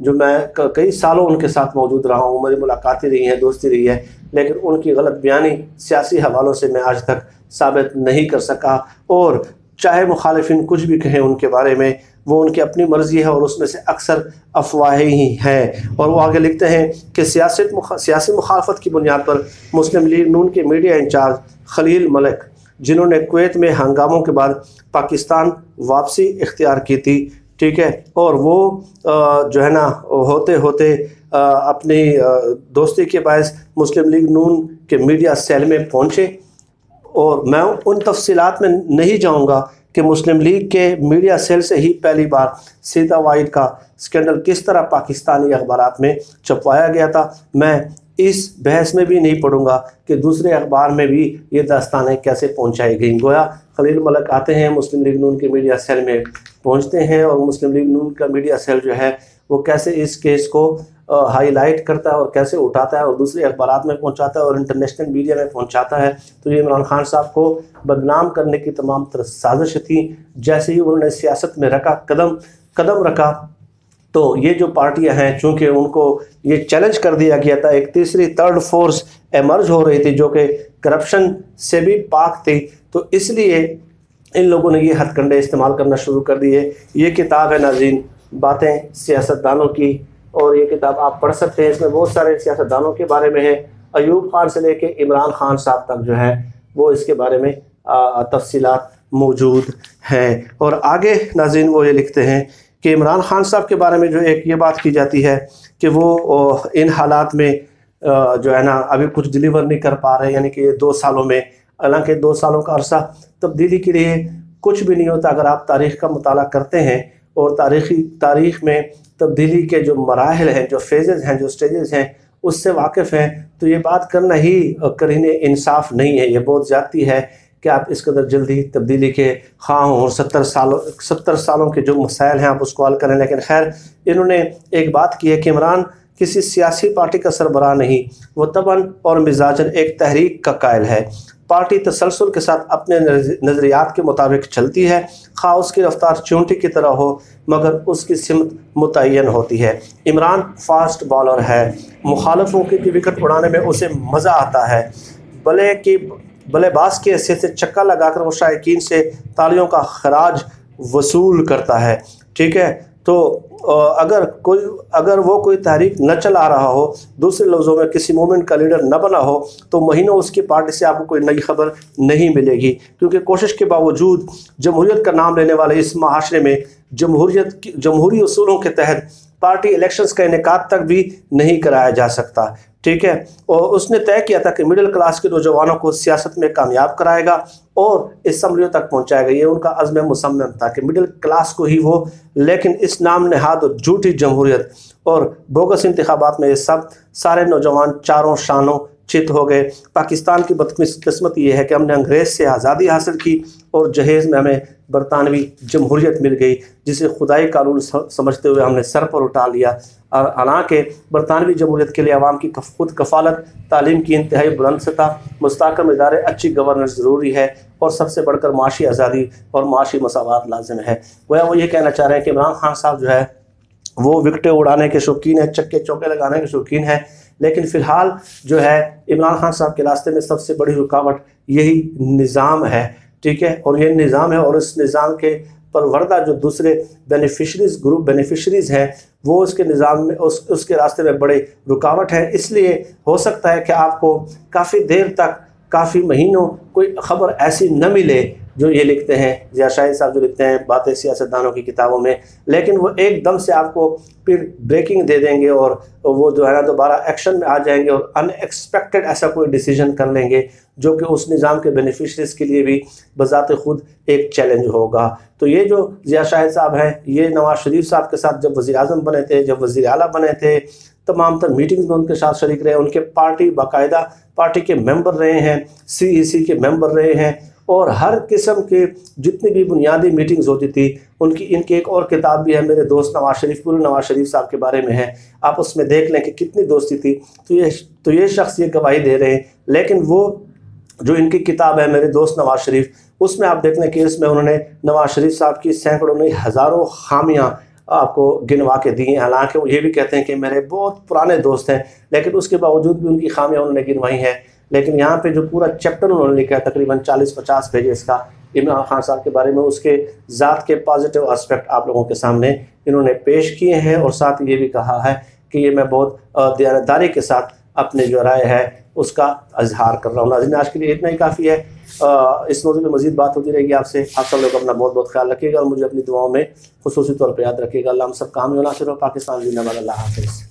جو میں کئی سالوں ان کے ساتھ موجود رہا ہوں، میری ملاقاتیں رہی ہیں، دوستی رہی ہے، لیکن ان کی غلط بیانی سیاسی حوالوں سے میں آج تک ثابت نہیں کر سکا۔ اور چاہے مخالفین کچھ بھی کہیں ان کے بارے میں، وہ ان کی اپنی مرضی ہے اور اس میں سے اکثر افواہیں ہی ہیں۔ اور وہ آگے لکھتے ہیں کہ سیاسی مخالفت کی بنیاد پر مسلم لیگ نون کے میڈیا انچارج خلیل ملک، جنہوں نے کویت میں ہنگاموں کے بعد پاکستان واپسی اختیار کی تھی، ٹھیک ہے، اور وہ جو ہے نا ہوتے ہوتے اپنی دوستی کے باعث مسلم لیگ نون کے میڈیا سیل میں پہنچے۔ اور میں ان تفصیلات میں نہیں جاؤں گا کہ مسلم لیگ کے میڈیا سیل سے ہی پہلی بار سیتا وائٹ کا سکینڈل کس طرح پاکستانی اخبارات میں چھپوایا گیا تھا۔ میں اس بحث میں بھی نہیں پڑھوں گا کہ دوسرے اخبار میں بھی یہ داستانیں کیسے پہنچائی گئیں۔ گویا خلیل ملک آتے ہیں، مسلم لیگ نون کے میڈیا سیل میں پہنچتے ہیں، اور مسلم لیگ نون کا میڈیا سیل جو ہے وہ کیسے اس کیس کو ہائی لائٹ کرتا ہے اور کیسے اٹھاتا ہے اور دوسرے اخبارات میں پہنچاتا ہے اور انٹرنیشنل میڈیا میں پہنچاتا ہے۔ تو یہ عمران خان صاحب کو بدنام کرنے کی تمام طرح سازش تھی۔ جیسے ہی انہوں نے سیاست میں قدم رکھا تو یہ جو پارٹیاں ہیں، چونکہ ان کو یہ چیلنج کر دیا گیا تھا، ایک تیسری تھرڈ فورس ایمرج ہو رہی تھی جو کہ کرپشن سے بھی پاک تھی، تو اس لیے ان لوگوں نے یہ ہتھ کنڈے استعمال کرنا شروع کر دیے۔ یہ کتاب ہے ناظرین باتیں سیاستدانوں کی، اور یہ کتاب آپ پڑھ سکتے ہیں۔ اس میں بہت سارے سیاستدانوں کے بارے میں ہے، ایوب خان سے لے کے عمران خان صاحب تک جو ہے وہ اس کے بارے میں تفصیلات موجود ہیں۔ اور آگے ناظرین وہ یہ لکھتے ہیں کہ عمران خان صاحب کے بارے میں جو ایک یہ بات کی جاتی ہے کہ وہ ان حالات میں جو ہے نا ابھی کچھ ڈیلیور نہیں کر پا رہے، یعنی کہ یہ 2 سالوں میں، حالانکہ 2 سالوں کا عرصہ تبدیلی کے لیے کچھ بھی نہیں ہوتا۔ اگر آپ تاریخ کا مطالعہ کرتے ہیں اور تاریخ میں تبدیلی کے جو مراحل ہیں، جو فیزز ہیں، جو سٹیجز ہیں، اس سے واقف ہیں، تو یہ بات کرنا ہی کرین انصاف نہیں ہے، یہ بہت زیادتی ہے کہ آپ اس قدر جلدی تبدیلی کے خواہاں ہوں، اور 70 سالوں کے جو مسائل ہیں آپ اس کو حل کریں۔ لیکن خیر، انہوں نے ایک بات کی ہے کہ عمران کسی سیاسی پارٹی کا سربراہ نہیں، وہ طبعاً اور مزاجاً ایک تحریک کا قائل ہے۔ پارٹی تسلسل کے ساتھ اپنے نظریات کے مطابق چلتی ہے، خواہ اس کی رفتار چونٹی کی طرح ہو، مگر اس کی سمت متعین ہوتی ہے۔ عمران فاسٹ بالر ہے، مخالفوں کی وکٹ اڑانے میں اسے مزہ آتا ہے، بلے باز کی حیثیت سے چکا لگا کر وہ شائقین سے تالیوں کا خراج وصول کرتا ہے، ٹھیک ہے۔ تو اگر وہ کوئی تحریک نہ چلا رہا ہو، دوسرے لفظوں میں کسی موومنٹ کا لیڈر نہ بنا ہو، تو مہینوں اس کی پارٹی سے آپ کو کوئی نئی خبر نہیں ملے گی، کیونکہ کوشش کے باوجود جمہوریت کا نام لینے والے اس معاشرے میں جمہوری اصولوں کے تحت پارٹی الیکشنز کا انعقاد تک بھی نہیں کرایا جا سکتا، ٹھیک ہے۔ اور اس نے طے کیا تھا کہ مڈل کلاس کے نوجوانوں کو سیاست میں کامیاب کرائے گا اور اسمبلیوں تک پہنچائے گا۔ یہ ان کا عزم مصمم تھا کہ مڈل کلاس کو ہی وہ، لیکن اس نام نہاد اور جھوٹی جمہوریت اور بوگس انتخابات میں یہ سارے نوجوان چاروں شانوں چت ہو گئے۔ پاکستان کی بدقسمت یہ ہے کہ ہم نے انگریز سے آزادی حاصل کی اور جہیز میں ہمیں برطانوی جمہوریت مل گئی، جسے خدائی قانون سمجھتے ہوئے ہم نے سر پر اٹھا لیا۔ اور حالانکہ برطانوی جمہوریت کے لیے عوام کی خود کفالت، تعلیم کی انتہائی بلند سطح، مستحکم ادارے، اچھی گورننس ضروری ہے، اور سب سے بڑھ کر معاشی آزادی اور معاشی مساوات لازم ہے۔ وہ یہ کہنا چاہ رہے ہیں کہ عمران خان صاحب جو ہے وہ وکٹیں اڑانے کے شوقین ہیں، چکے چوکے لگانے کے شوقین ہیں، لیکن فی الحال جو ہے عمران خان صاحب کے راستے میں سب سے بڑی رکاوٹ یہی نظام ہے، ٹھیک ہے۔ اور یہ نظام ہے، اور اس نظام کے پروردہ جو دوسرے گروپ بینیفیشریز ہیں، وہ اس کے نظام میں اس کے راستے میں بڑے رکاوٹ ہیں۔ اس لیے ہو سکتا ہے کہ آپ کو کافی دیر تک، کافی مہینوں کوئی خبر ایسی نہ ملے جو یہ لکھتے ہیں ضیاء شاہین صاحب، جو لکھتے ہیں باتیں سیاستدانوں کی کتابوں میں، لیکن وہ ایک دم سے آپ کو پھر بریکنگ دے دیں گے، اور وہ جو ہے نا دوبارہ ایکشن میں آ جائیں گے اور ان ایکسپیکٹڈ ایسا کوئی ڈیسیجن کر لیں گے جو کہ اس نظام کے بینیفیشریز کے لیے بھی بذات خود ایک چیلنج ہوگا۔ تو یہ جو ضیاء شاہین صاحب ہیں، یہ نواز شریف صاحب کے ساتھ جب وزیر اعظم بنے تھے، جب وزیر اعلیٰ بنے تھے، تمام تر میٹنگز میں ان کے ساتھ شریک رہے، ان کے باقاعدہ پارٹی کے ممبر رہے ہیں، CEC کے ممبر رہے ہیں، اور ہر قسم کے جتنی بھی بنیادی میٹنگز ہوتی تھی ان کی ایک اور کتاب بھی ہے، میرے دوست نواز شریف، پورے نواز شریف صاحب کے بارے میں ہے، آپ اس میں دیکھ لیں کہ کتنی دوستی تھی۔ تو یہ شخص یہ گواہی دے رہے ہیں، لیکن وہ جو ان کی کتاب ہے میرے دوست نواز شریف، اس میں آپ دیکھ لیں کہ اس میں انہوں نے نواز شریف صاحب کی سینکڑوں نہیں ہزاروں خامیاں آپ کو گنوا کے دی ہیں، حالانکہ وہ یہ بھی کہتے ہیں کہ میرے بہت پرانے دوست ہیں، لیکن اس کے باوجود بھی ان کی خامیاں انہوں نے گنوائی ہیں۔ لیکن یہاں پہ جو پورا چیپٹر انہوں نے لکھا ہے تقریباً 40-50 پیجز کا عمران خان صاحب کے بارے میں، اس کے ذات کے پازیٹیو اسپیکٹ آپ لوگوں کے سامنے انہوں نے پیش کیے ہیں، اور ساتھ یہ بھی کہا ہے کہ یہ میں بہت دیانتداری کے ساتھ اپنے جو رائے ہے اس کا اظہار کر رہا ہوں۔ ناظرین آج کے لیے اتنا ہی کافی ہے، اس موضوع میں مزید بات ہوتی رہے گی آپ سے۔ آپ سب لوگ اپنا بہت بہت خیال رکھیے گا، اور مجھے اپنی دعاؤں میں خصوصی طور پہ یاد رکھیے گا۔ اللہ ہم سب کامیاب و ناصر ہو۔ پاکستان زندہ باد، اللہ حافظ۔